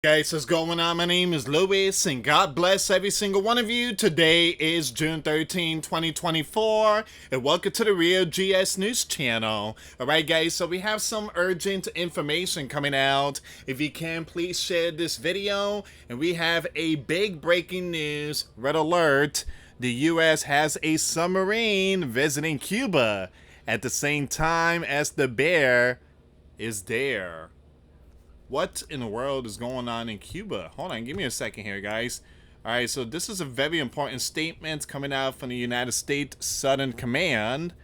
Guys, what's going on? My name is Louis, and God bless every single one of you. Today is June 13, 2024, and welcome to the Real GS News channel. Alright guys, so we have some urgent information coming out. If you can, please share this video. And we have a big breaking news, red alert. The US has a submarine visiting Cuba at the same time as the bear is there. What in the world is going on in Cuba? Hold on, give me a second here, guys. All right, so this is a very important statement coming out from the United States Southern Command.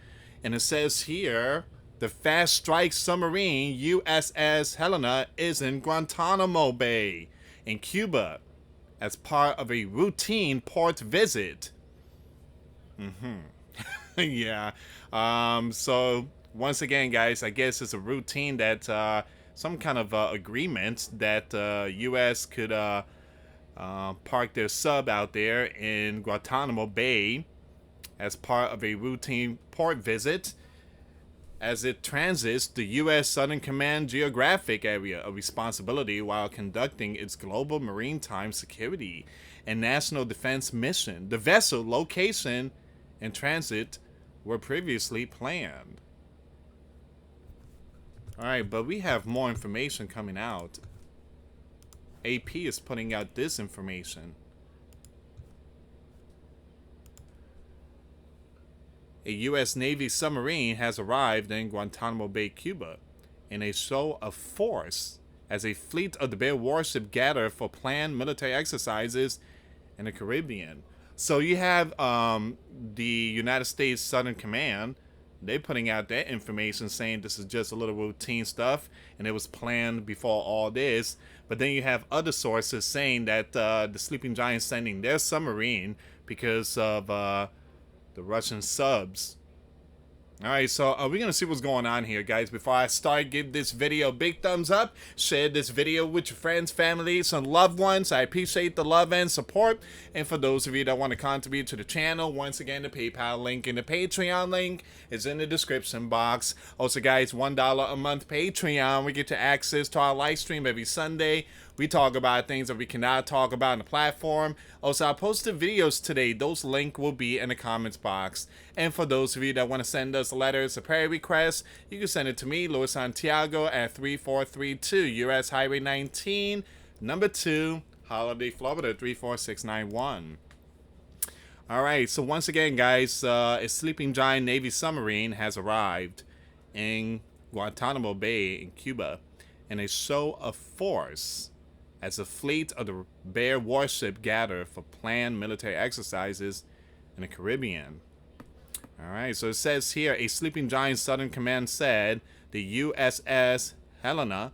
And it says here, the fast strike submarine USS Helena is in Guantanamo Bay in Cuba as part of a routine port visit. Yeah. So once again, guys, I guess it's a routine that some kind of agreement that U.S. could park their sub out there in Guantanamo Bay as part of a routine port visit as it transits the U.S. Southern Command geographic area of responsibility while conducting its global maritime security and national defense mission. The vessel location and transit were previously planned. Alright, but we have more information coming out. AP is putting out this information. A U.S. Navy submarine has arrived in Guantanamo Bay, Cuba, in a show of force as a fleet of the Bear warship gather for planned military exercises in the Caribbean. So you have the United States Southern Command. They're putting out that information saying this is just a little routine stuff and it was planned before all this. But then you have other sources saying that the Sleeping Giant sending their submarine because of the Russian subs. Alright, so we're going to see what's going on here, guys. Before I start, give this video a big thumbs up. Share this video with your friends, families, and loved ones. I appreciate the love and support. And for those of you that want to contribute to the channel, once again, the PayPal link and the Patreon link is in the description box. Also, guys, $1 a month Patreon. We get to access to our live stream every Sunday. We talk about things that we cannot talk about on the platform. Also, I posted videos today. Those links will be in the comments box. And for those of you that want to send us letters or prayer requests, you can send it to me, US Santiago, at 3432 US Highway 19, number 2, Holiday, Florida, 34691. Alright, so once again, guys, a Sleeping Giant Navy submarine has arrived in Guantanamo Bay in Cuba in a show of force as a fleet of the Bear warship gather for planned military exercises in the Caribbean. Alright, so it says here, a Sleeping Giant Southern Command said the USS Helena,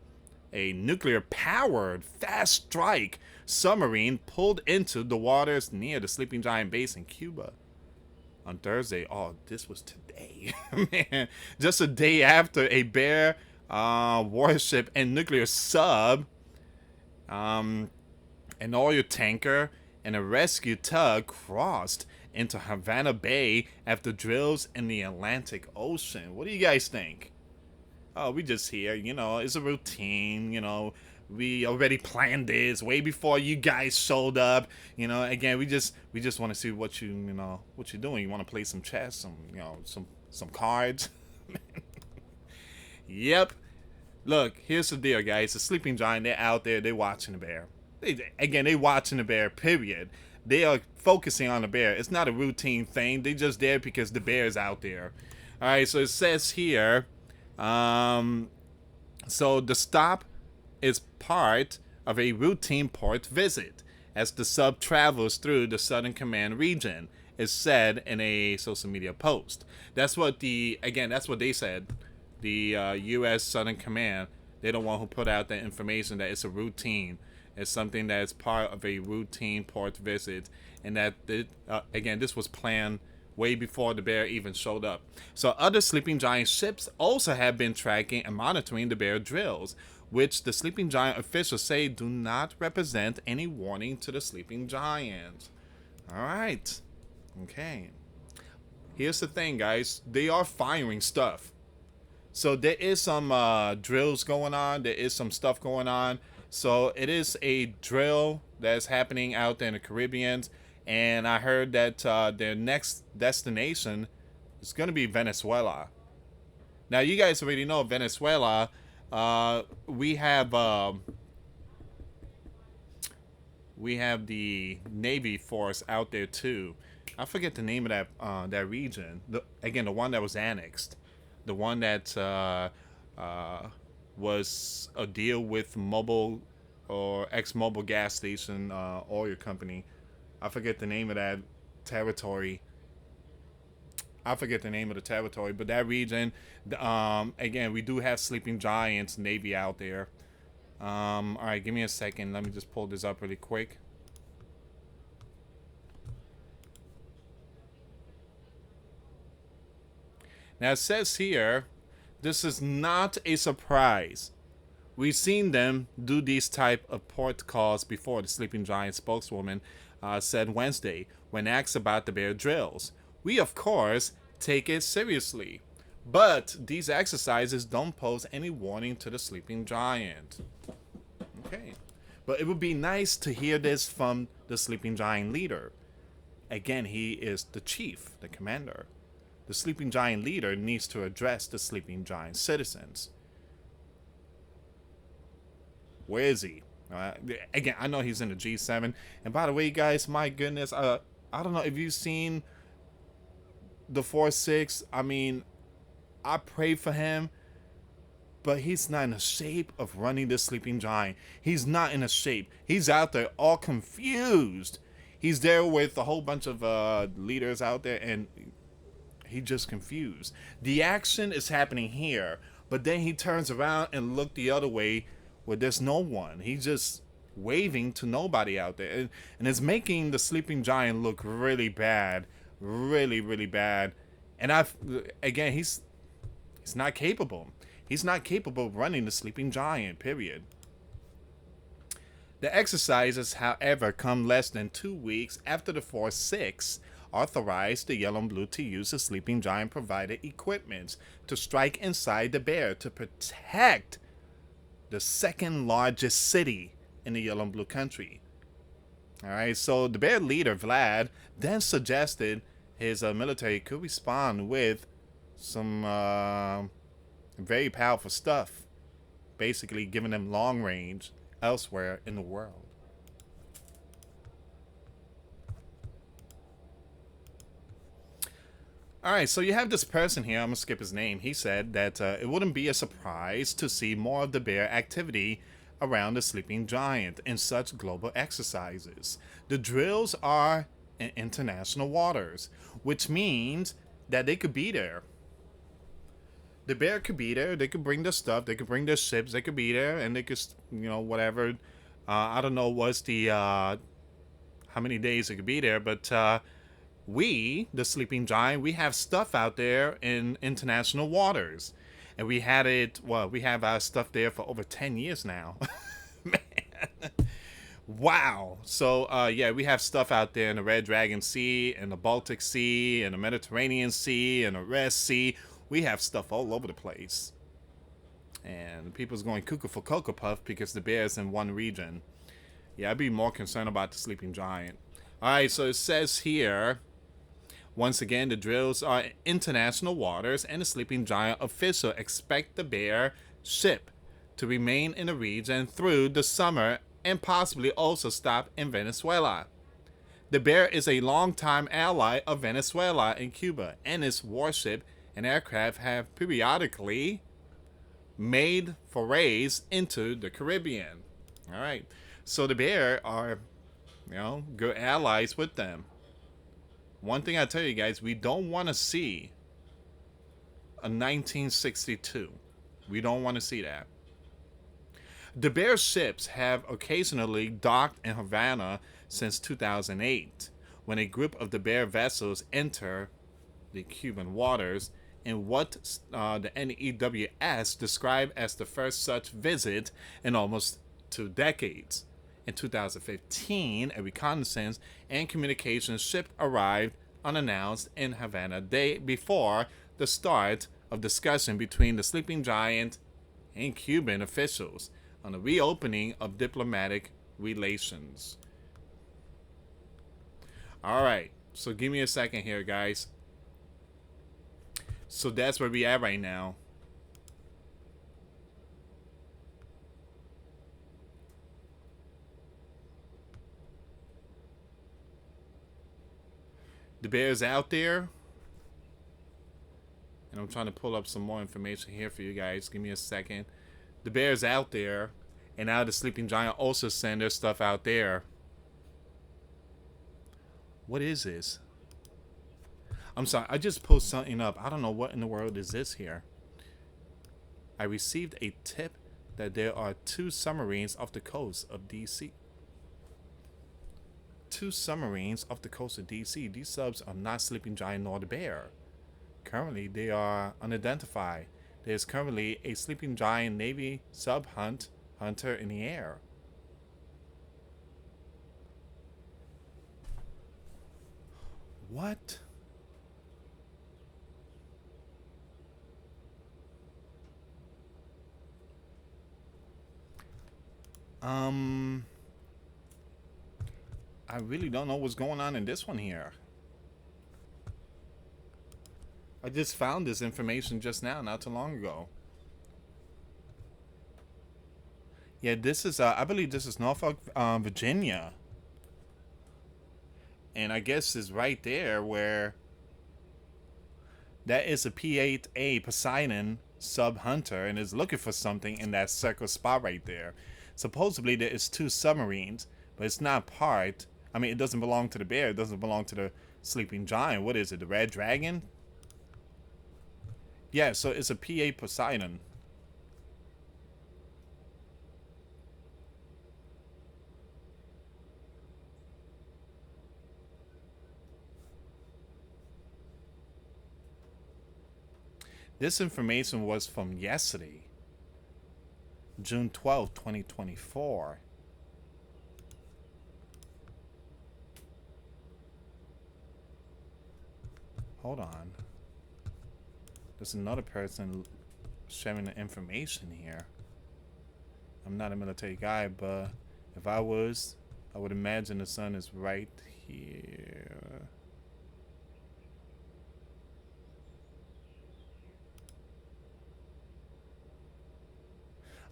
a nuclear-powered fast strike submarine, pulled into the waters near the Sleeping Giant base in Cuba on Thursday. Oh, this was today. Man, just a day after a Bear warship and nuclear sub, an oil tanker, and a rescue tug crossed into Havana Bay after drills in the Atlantic Ocean. What do you guys think? Oh, we just here, you know, it's a routine, you know, we already planned this way before you guys showed up. You know, again, we just want to see what you know, what you're doing. You want to play some chess, some cards. Yep. Look, here's the deal, guys. The Sleeping Giant, they're out there, they're watching the bear. They watching the bear, period. They are focusing on the bear. It's not a routine thing. They just there because the bear is out there. All right, so it says here, so the stop is part of a routine port visit as the sub travels through the Southern Command region, is said in a social media post. That's what that's what they said. The U.S. Southern Command, they're the one who put out that information that it's a routine. It's something that is part of a routine port visit, and that this was planned way before the bear even showed up. So other Sleeping Giant ships also have been tracking and monitoring the bear drills, which the Sleeping Giant officials say do not represent any warning to the Sleeping Giant. All right. Okay. Here's the thing, guys. They are firing stuff. So there is some drills going on. There is some stuff going on. So it is a drill that's happening out there in the Caribbean, and I heard that their next destination is going to be Venezuela. Now, you guys already know Venezuela. We have the Navy force out there too. I forget the name of that region. Again, the one that was annexed, the one that was a deal with Mobil or ex-Mobil gas station oil company. I forget the name of that territory. I forget the name of the territory, but that region, again, we do have Sleeping Giants Navy out there. All right, give me a second. Let me just pull this up really quick. Now it says here, this is not a surprise. We've seen them do these type of port calls before, the Sleeping Giant spokeswoman said Wednesday when asked about the bear drills. We, of course, take it seriously. But these exercises don't pose any warning to the Sleeping Giant. Okay. But it would be nice to hear this from the Sleeping Giant leader. Again, he is the chief, the commander. The Sleeping Giant leader needs to address the Sleeping Giant citizens. Where is he? Again, I know he's in the G7. And by the way, guys, my goodness, I don't know if you've seen the 4-6. I mean, I pray for him, but he's not in the shape of running the Sleeping Giant. He's not in a shape. He's out there all confused. He's there with a whole bunch of leaders out there, and he's just confused. The action is happening here, but then he turns around and look the other way where there's no one. He's just waving to nobody out there. And it's making the Sleeping Giant look really bad. Really, really bad. And again, he's not capable. He's not capable of running the Sleeping Giant, period. The exercises, however, come less than 2 weeks after the 4-6 authorized the Yellow and Blue to use the Sleeping Giant provided equipment to strike inside the bear to protect the second largest city in the Yellow and Blue country. All right, so the bear leader, Vlad, then suggested his military could respond with some very powerful stuff, basically giving them long range elsewhere in the world. All right, so you have this person here. I'm going to skip his name. He said that it wouldn't be a surprise to see more of the bear activity around the Sleeping Giant in such global exercises. The drills are in international waters, which means that they could be there. The bear could be there. They could bring their stuff. They could bring their ships. They could be there, and they could, whatever. I don't know what's the how many days it could be there, but we, the Sleeping Giant, we have stuff out there in international waters. And we had it, well, we have our stuff there for over 10 years now. Man. Wow. So, yeah, we have stuff out there in the Red Dragon Sea, in the Baltic Sea, in the Mediterranean Sea, in the Red Sea. We have stuff all over the place. And people's going cuckoo for Cocoa Puff because the bear's in one region. Yeah, I'd be more concerned about the Sleeping Giant. All right, so it says here, once again, the drills are international waters, and the Sleeping Giant official expect the bear ship to remain in the region through the summer and possibly also stop in Venezuela. The bear is a longtime ally of Venezuela and Cuba, and its warship and aircraft have periodically made forays into the Caribbean. All right, so the bear are, good allies with them. One thing I tell you guys, we don't want to see a 1962. We don't want to see that. The bear ships have occasionally docked in Havana since 2008, when a group of the bear vessels enter the Cuban waters in what the NEWS described as the first such visit in almost 2 decades. In 2015, a reconnaissance and communications ship arrived unannounced in Havana day before the start of discussion between the Sleeping Giant and Cuban officials. on the reopening of diplomatic relations. All right, so give me a second here, guys. So that's where we at right now. The bear's out there. And I'm trying to pull up some more information here for you guys. Give me a second. The bear's out there. And now the sleeping giant also send their stuff out there. What is this? I'm sorry, I just posted something up. I don't know what in the world is this here. I received a tip that there are 2 submarines off the coast of DC. 2 submarines off the coast of DC. These subs are not Sleeping Giant nor the Bear. Currently, they are unidentified. There is currently a Sleeping Giant Navy sub hunter in the air. What? I really don't know what's going on in this one here. I just found this information just now, not too long ago. Yeah, this is, I believe this is Norfolk, Virginia. And I guess it's right there where that is a P-8A Poseidon sub hunter and is looking for something in that circle spot right there. Supposedly there is 2 submarines, but it's not part. I mean, it doesn't belong to the Bear. It doesn't belong to the Sleeping Giant. What is it, the Red Dragon? Yeah, so it's a P-8 Poseidon. This information was from yesterday, June 12th, 2024. Hold on. There's another person sharing the information here. I'm not a military guy, but if I was, I would imagine the sun is right here.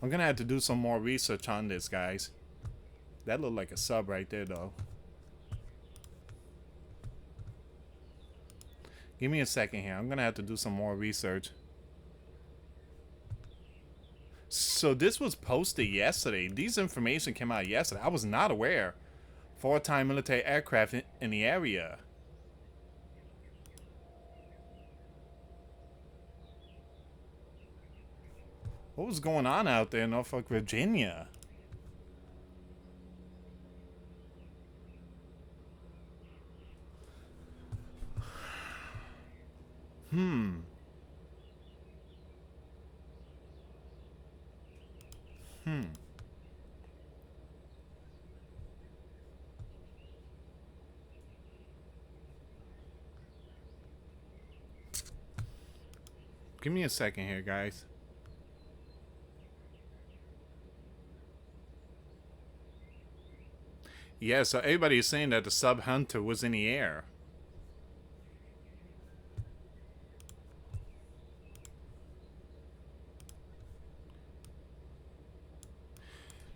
I'm gonna have to do some more research on this, guys. That looked like a sub right there, though. Give me a second here. I'm gonna have to do some more research. So this was posted yesterday. These information came out yesterday. I was not aware. 4-time military aircraft in the area. What was going on out there in Norfolk, Virginia? Give me a second here, guys. Yeah, so everybody is saying that the sub hunter was in the air.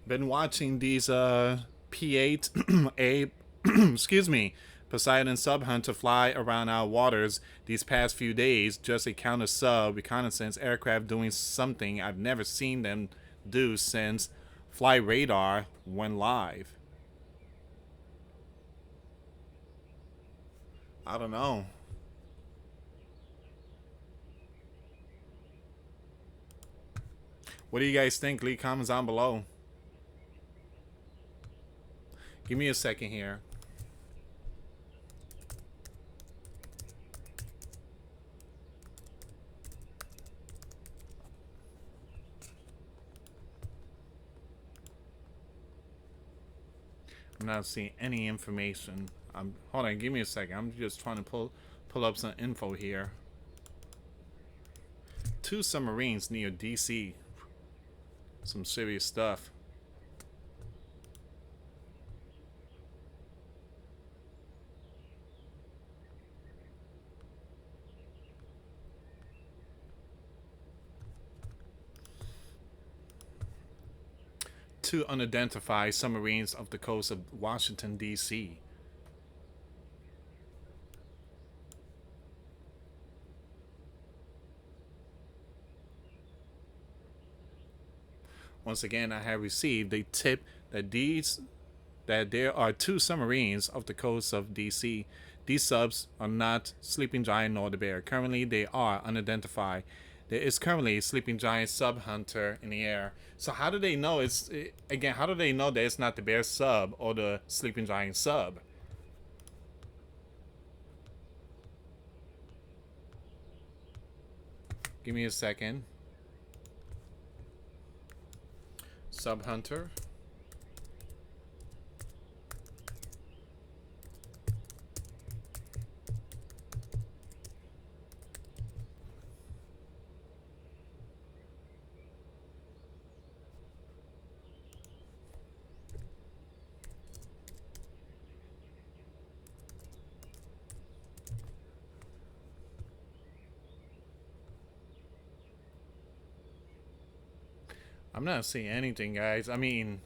Been watching these P-8A excuse me, Poseidon sub hunter fly around our waters these past few days. Just a counter sub reconnaissance aircraft doing something I've never seen them do since Fly Radar went live. I don't know. What do you guys think? Leave comments down below. Give me a second here. I'm not seeing any information. Hold on, give me a second. I'm just trying to pull up some info here. 2 submarines near DC. Some serious stuff. Two unidentified submarines off the coast of Washington, D.C. Once again, I have received a tip that there are two submarines off the coast of DC. These subs are not Sleeping Giant nor the Bear. Currently, they are unidentified. There is currently a Sleeping Giant sub hunter in the air. So how do they know how do they know that it's not the Bear sub or the Sleeping Giant sub? Give me a second. Sub hunter. I'm not seeing anything, guys. I mean,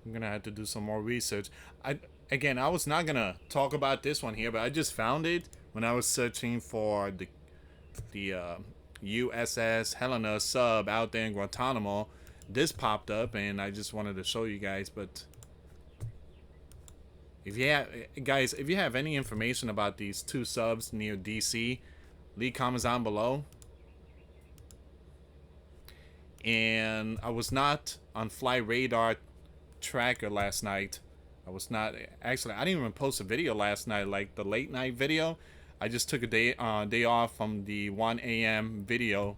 I'm gonna have to do some more research. I was not gonna talk about this one here, but I just found it when I was searching for the USS Helena sub out there in Guantanamo. This popped up, and I just wanted to show you guys. But if you have, guys, if you have any information about these two subs near DC, leave comments down below. And I was not on Flight Radar Tracker last night. I was not actually. I didn't even post a video last night, like the late night video. I just took a day off from the 1 a.m. video.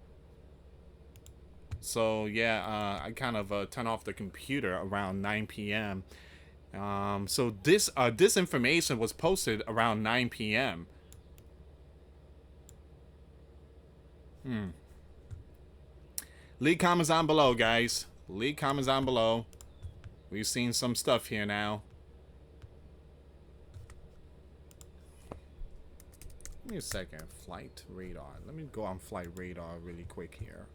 So yeah, I kind of turned off the computer around 9 p.m. So this information was posted around 9 p.m. Leave comments down below, guys. Leave comments down below. We've seen some stuff here now. Give me a second. Flight Radar. Let me go on Flight Radar really quick here.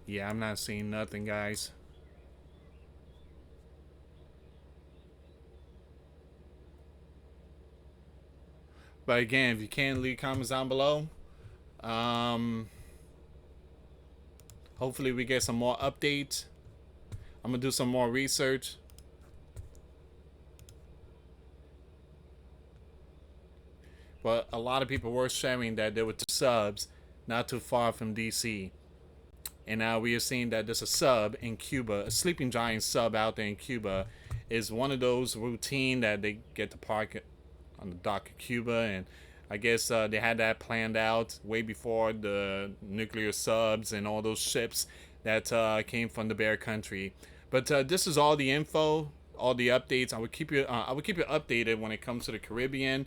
Yeah, I'm not seeing nothing, guys. But again, if you can, leave comments down below. Hopefully we get some more updates. I'm gonna do some more research. But a lot of people were sharing that there were two subs not too far from DC. And now we are seeing that there's a sub in Cuba, a Sleeping Giant sub out there in Cuba. Is one of those routine that they get to park on the dock of Cuba, and I guess they had that planned out way before the nuclear subs and all those ships that came from the Bear Country. But this is all the info, all the updates. I would keep you updated when it comes to the Caribbean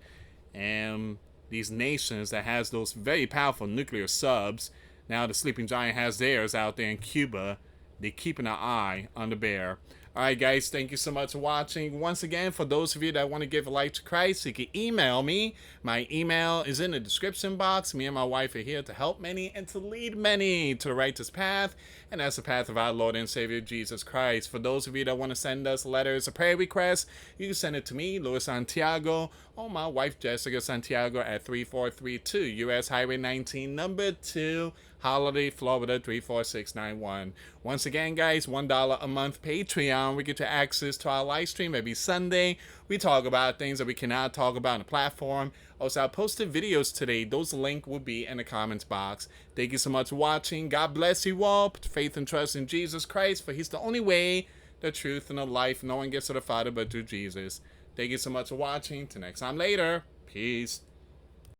and these nations that has those very powerful nuclear subs. Now the Sleeping Giant has theirs out there in Cuba. They're keeping an eye on the Bear. Alright guys, thank you so much for watching. Once again, for those of you that want to give a life to Christ, you can email me. My email is in the description box. Me and my wife are here to help many and to lead many to the righteous path. And that's the path of our Lord and Savior, Jesus Christ. For those of you that want to send us letters or prayer requests, you can send it to me, US Santiago, or my wife, Jessica Santiago, at 3432 US Highway 19, number 2, Holiday, Florida 34691. Once again, guys, $1 a month Patreon. We get to access to our live stream every Sunday. We talk about things that we cannot talk about on the platform. Also, I posted videos today. Those links will be in the comments box. Thank you so much for watching. God bless you all. Put faith and trust in Jesus Christ, for he's the only way, the truth, and the life. No one gets to the Father but through Jesus. Thank you so much for watching. Till next time later. Peace.